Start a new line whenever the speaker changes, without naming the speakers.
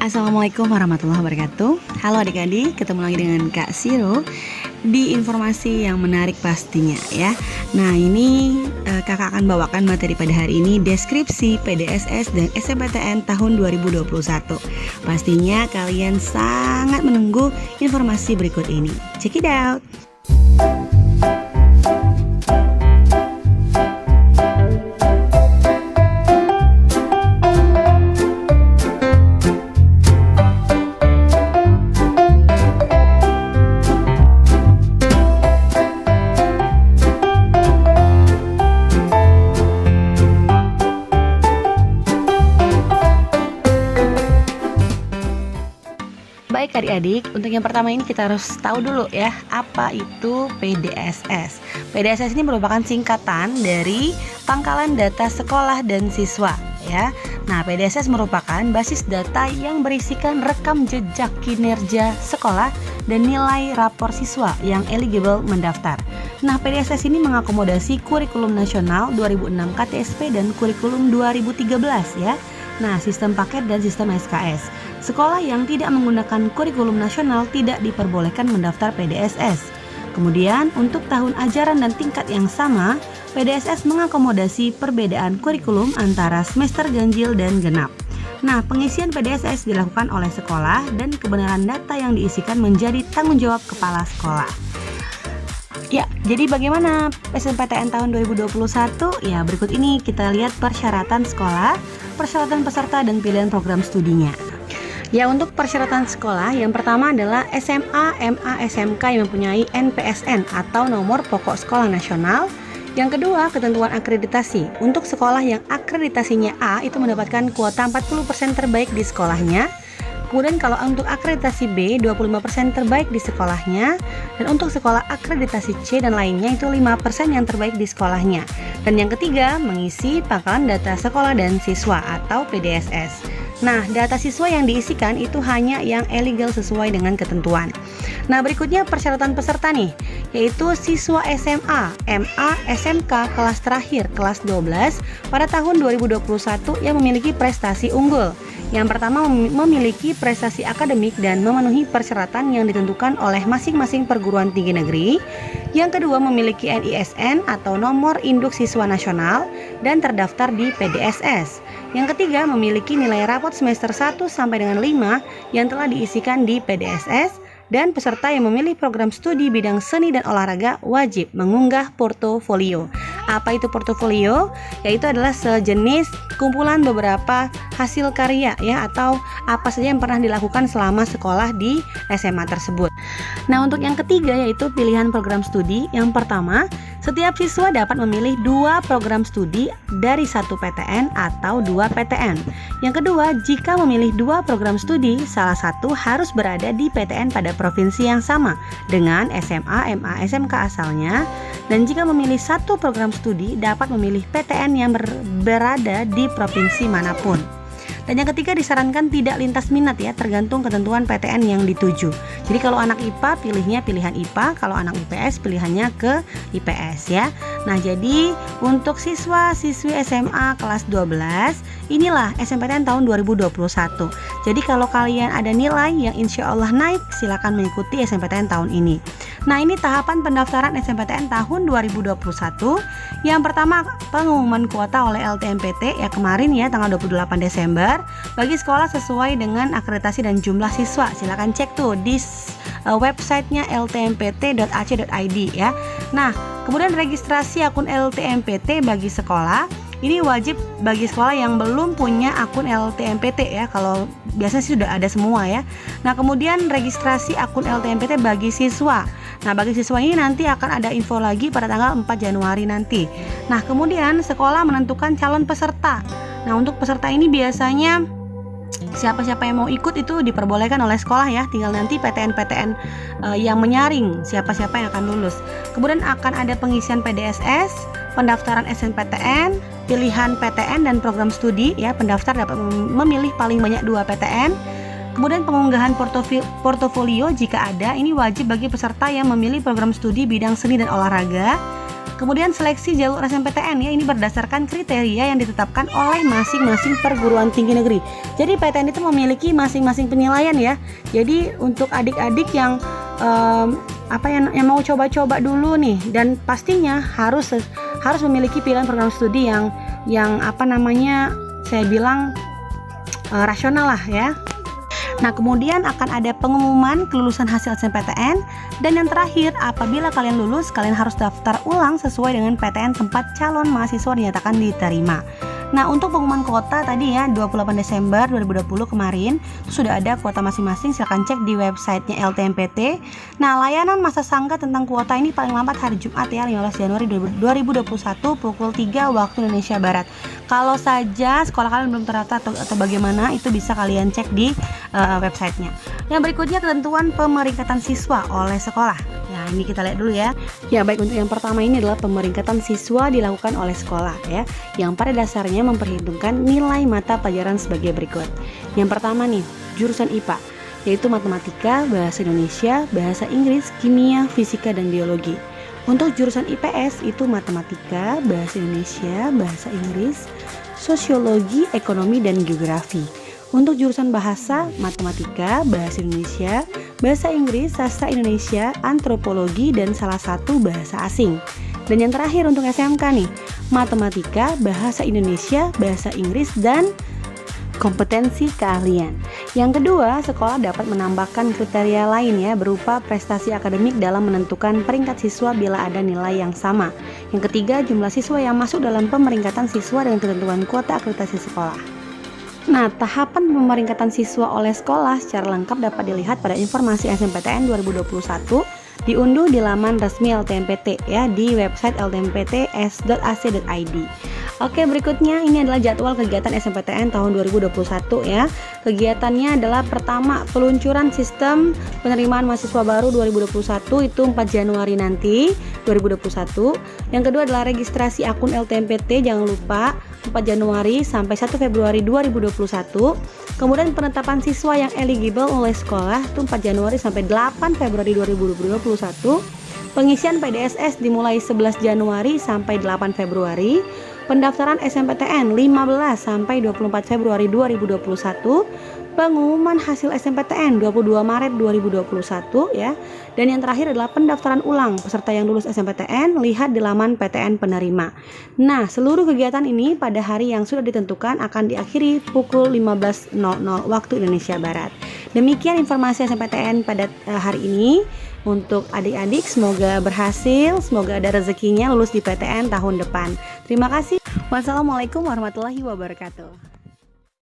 Assalamualaikum warahmatullahi wabarakatuh. Halo adik-adik, ketemu lagi dengan Kak Siro di informasi yang menarik pastinya ya. Nah ini kakak akan bawakan materi pada hari ini deskripsi PDSS dan SNMPTN tahun 2021. Pastinya kalian sangat menunggu informasi berikut ini. Check it out. Baik adik-adik, untuk yang pertama ini kita harus tahu dulu ya, apa itu PDSS. PDSS ini merupakan singkatan dari Pangkalan Data Sekolah dan Siswa ya. Nah, PDSS merupakan basis data yang berisikan rekam jejak kinerja sekolah dan nilai rapor siswa yang eligible mendaftar. Nah, PDSS ini mengakomodasi kurikulum nasional 2006 KTSP dan kurikulum 2013 ya. Nah, sistem paket dan sistem SKS. Sekolah yang tidak menggunakan kurikulum nasional tidak diperbolehkan mendaftar PDSS. Kemudian, untuk tahun ajaran dan tingkat yang sama, PDSS mengakomodasi perbedaan kurikulum antara semester ganjil dan genap. Nah, pengisian PDSS dilakukan oleh sekolah dan kebenaran data yang diisikan menjadi tanggung jawab kepala sekolah. Ya, jadi bagaimana SNMPTN tahun 2021? Ya, berikut ini kita lihat persyaratan sekolah, persyaratan peserta, dan pilihan program studinya. Ya, untuk persyaratan sekolah, yang pertama adalah SMA, MA, SMK yang mempunyai NPSN atau nomor pokok sekolah nasional. Yang kedua, ketentuan akreditasi. Untuk sekolah yang akreditasinya A itu mendapatkan kuota 40% terbaik di sekolahnya. Kemudian kalau untuk akreditasi B 25% terbaik di sekolahnya, dan untuk sekolah akreditasi C dan lainnya itu 5% yang terbaik di sekolahnya. Dan yang ketiga, mengisi Pangkalan Data Sekolah dan Siswa atau PDSS. Nah, data siswa yang diisikan itu hanya yang legal sesuai dengan ketentuan. Nah, berikutnya persyaratan peserta nih, yaitu siswa SMA, MA, SMK kelas terakhir, kelas 12 pada tahun 2021 yang memiliki prestasi unggul. Yang pertama, memiliki prestasi akademik dan memenuhi persyaratan yang ditentukan oleh masing-masing perguruan tinggi negeri. Yang kedua, memiliki NISN atau nomor induk siswa nasional dan terdaftar di PDSS. Yang ketiga, memiliki nilai rapot semester 1 sampai dengan 5 yang telah diisikan di PDSS. Dan peserta yang memilih program studi bidang seni dan olahraga wajib mengunggah portofolio. Apa itu portofolio? Yaitu adalah sejenis kumpulan beberapa hasil karya ya, atau apa saja yang pernah dilakukan selama sekolah di SMA tersebut. Nah, untuk yang ketiga yaitu pilihan program studi. Yang pertama, setiap siswa dapat memilih 2 program studi dari 1 PTN atau 2 PTN. Yang kedua, jika memilih 2 program studi, salah satu harus berada di PTN pada provinsi yang sama dengan SMA, MA, SMK asalnya. Dan jika memilih 1 program studi, dapat memilih PTN yang berada di provinsi manapun. Dan yang ketiga, disarankan tidak lintas minat ya, tergantung ketentuan PTN yang dituju. Jadi kalau anak IPA pilihnya pilihan IPA, kalau anak IPS pilihannya ke IPS ya. Nah, jadi untuk siswa-siswi SMA kelas 12, inilah SNMPTN tahun 2021. Jadi kalau kalian ada nilai yang insya Allah naik, silakan mengikuti SNMPTN tahun ini. Nah, ini tahapan pendaftaran SNMPTN tahun 2021. Yang pertama, pengumuman kuota oleh LTMPT ya kemarin ya, tanggal 28 Desember bagi sekolah sesuai dengan akreditasi dan jumlah siswa. Silakan cek tuh di websitenya ltmpt.ac.id ya. Nah, kemudian registrasi akun LTMPT bagi sekolah. Ini wajib bagi sekolah yang belum punya akun LTMPT ya. Kalau biasanya sih sudah ada semua ya. Nah, kemudian registrasi akun LTMPT bagi siswa. Nah, bagi siswa ini nanti akan ada info lagi pada tanggal 4 Januari nanti. Nah, kemudian sekolah menentukan calon peserta. Nah, untuk peserta ini biasanya siapa-siapa yang mau ikut itu diperbolehkan oleh sekolah ya. Tinggal nanti PTN-PTN yang menyaring siapa-siapa yang akan lulus. Kemudian akan ada pengisian PDSS, pendaftaran SNMPTN, pilihan PTN dan program studi ya. Pendaftar dapat memilih paling banyak 2 PTN. Kemudian pengunggahan portofolio jika ada, ini wajib bagi peserta yang memilih program studi bidang seni dan olahraga. Kemudian seleksi jalur SNMPTN ya, ini berdasarkan kriteria yang ditetapkan oleh masing-masing perguruan tinggi negeri. Jadi PTN itu memiliki masing-masing penilaian ya. Jadi untuk adik-adik yang yang mau coba-coba dulu nih, dan pastinya harus memiliki pilihan program studi yang saya bilang rasional lah ya. Nah, kemudian akan ada pengumuman kelulusan hasil SNMPTN, dan yang terakhir, apabila kalian lulus, kalian harus daftar ulang sesuai dengan PTN tempat calon mahasiswa dinyatakan diterima. Nah, untuk pengumuman kuota tadi ya, 28 Desember 2020 kemarin itu sudah ada kuota masing-masing, silahkan cek di websitenya LTMPT. Nah, layanan masa sangka tentang kuota ini paling lambat hari Jumat ya, 15 Januari 2021 pukul 3 waktu Indonesia Barat. Kalau saja sekolah kalian belum terdaftar atau bagaimana, itu bisa kalian cek di websitenya. Yang berikutnya, ketentuan pemeringkatan siswa oleh sekolah. Nah, ini kita lihat dulu ya. Ya, baik, untuk yang pertama ini adalah pemeringkatan siswa dilakukan oleh sekolah ya, yang pada dasarnya memperhitungkan nilai mata pelajaran sebagai berikut. Yang pertama nih, jurusan IPA, yaitu matematika, bahasa Indonesia, bahasa Inggris, kimia, fisika, dan biologi. Untuk jurusan IPS itu matematika, bahasa Indonesia, bahasa Inggris, sosiologi, ekonomi, dan geografi. Untuk jurusan bahasa, matematika, bahasa Indonesia, bahasa Inggris, sastra Indonesia, antropologi, dan salah satu bahasa asing. Dan yang terakhir untuk SMK nih, matematika, bahasa Indonesia, bahasa Inggris, dan kompetensi keahlian. Yang kedua, sekolah dapat menambahkan kriteria lain ya, berupa prestasi akademik dalam menentukan peringkat siswa bila ada nilai yang sama. Yang ketiga, jumlah siswa yang masuk dalam pemeringkatan siswa dengan ketentuan kuota akreditasi sekolah. Nah, tahapan pemeringkatan siswa oleh sekolah secara lengkap dapat dilihat pada informasi SNMPTN 2021 diunduh di laman resmi LTMPT ya, di website ltmpts.ac.id. Oke, berikutnya ini adalah jadwal kegiatan SNMPTN tahun 2021 ya. Kegiatannya adalah pertama, peluncuran sistem penerimaan mahasiswa baru 2021 itu 4 Januari nanti 2021. Yang kedua adalah registrasi akun LTMPT, jangan lupa 4 Januari sampai 1 Februari 2021. Kemudian penetapan siswa yang eligible oleh sekolah itu 4 Januari sampai 8 Februari 2021. Pengisian PDSS dimulai 11 Januari sampai 8 Februari. Pendaftaran SNMPTN 15 sampai 24 Februari 2021. Pengumuman hasil SNMPTN 22 Maret 2021 ya. Dan yang terakhir adalah pendaftaran ulang peserta yang lulus SNMPTN, lihat di laman PTN penerima. Nah, seluruh kegiatan ini pada hari yang sudah ditentukan akan diakhiri pukul 15.00 waktu Indonesia Barat. Demikian informasi SNMPTN pada hari ini. Untuk adik-adik semoga berhasil, semoga ada rezekinya lulus di PTN tahun depan. Terima kasih. Wassalamualaikum warahmatullahi wabarakatuh.